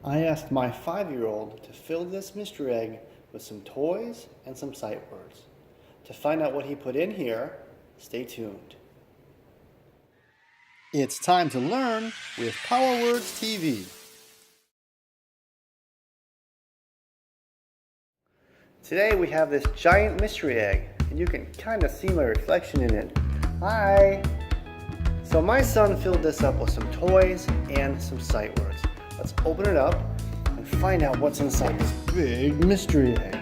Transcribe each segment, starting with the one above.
I asked my 5-year-old to fill this mystery egg with some toys and some sight words. To find out what he put in here, stay tuned. It's time to learn with Power Words TV. Today we have this giant mystery egg, and you can kind of see my reflection in it. Hi! So my son filled this up with some toys and some sight words. Let's open it up and find out what's inside this big mystery egg.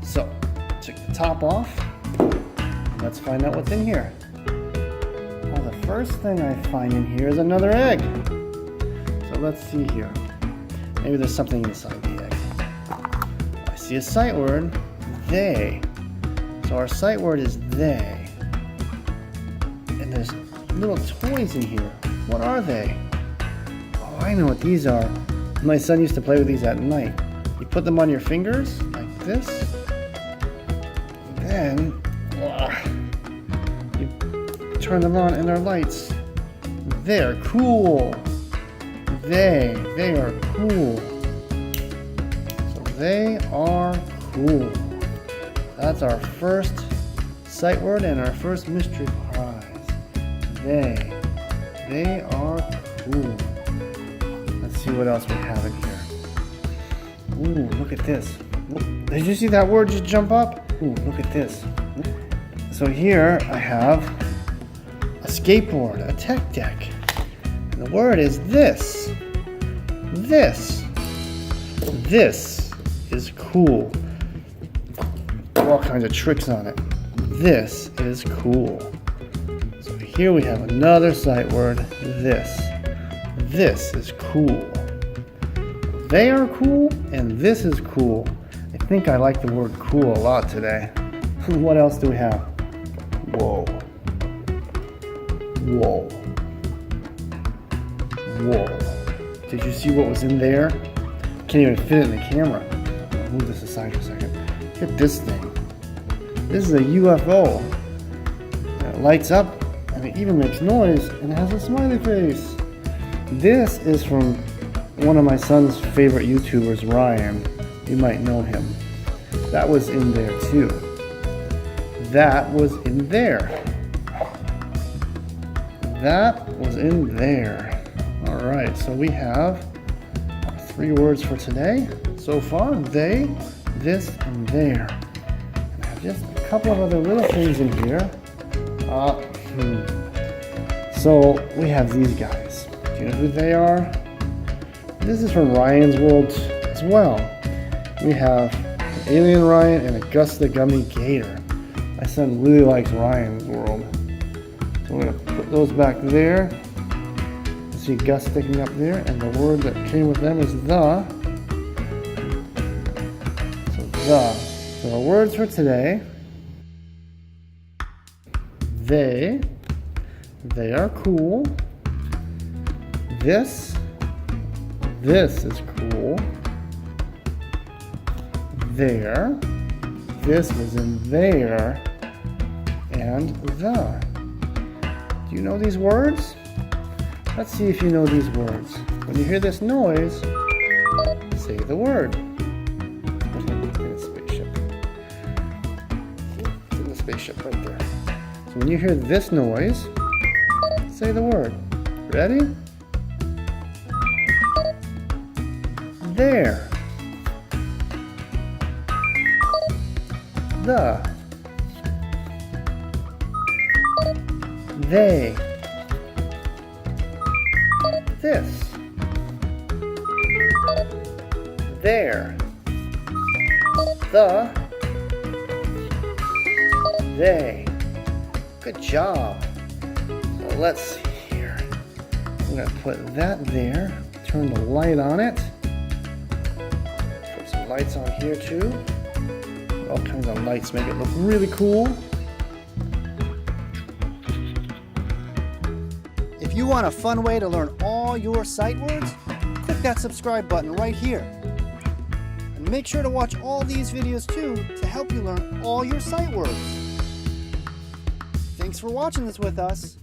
So, take the top off. Let's find out what's in here. Well, the first thing I find in here is another egg. So let's see here. Maybe there's something inside the egg. I see a sight word, they. So our sight word is they. And there's little toys in here. What are they? Oh, I know what these are. My son used to play with these at night. You put them on your fingers, like this. Then, you turn them on and they're lights. They're cool. They are cool. So they are cool. That's our first sight word and our first mystery prize. They are cool. Let's see what else we have in here. Ooh, look at this. Did you see that word just jump up? Ooh, look at this. So here I have a skateboard, a tech deck. And the word is this. This is cool. All kinds of tricks on it. This is cool. So here we have another sight word, this. This is cool. They are cool and this is cool. I think I like the word cool a lot today. What else do we have? Whoa. Whoa. Whoa. Did you see what was in there? Can't even fit it in the camera. I'll move this aside for a second. Look at this thing. This is a UFO. It lights up and it even makes noise and it has a smiley face. This is from one of my son's favorite YouTubers, Ryan. You might know him. That was in there too. That was in there. That was in there. Alright, so we have 3 words for today. So far, they, this, and there. And I have just a couple of other little things in here. So we have these guys. Do you know who they are? This is from Ryan's World as well. We have an alien Ryan and a Gus the Gummy Gator. My son really likes Ryan's World. So we're going to put those back there. See Gus sticking up there, and the word that came with them is the. So the. So our words for today. They are cool. This is cool. There, this was in there, and the. Do you know these words? Let's see if you know these words. When you hear this noise, say the word. There's no spaceship. It's in the spaceship right there. So when you hear this noise, say the word. Ready? There. The. They. This. There. The. They. Good job. So let's see here. I'm going to put that there. Turn the light on it. Put some lights on here too. All kinds of lights make it look really cool. If you want a fun way to learn all your sight words, click that subscribe button right here. And make sure to watch all these videos too to help you learn all your sight words. Thanks for watching this with us.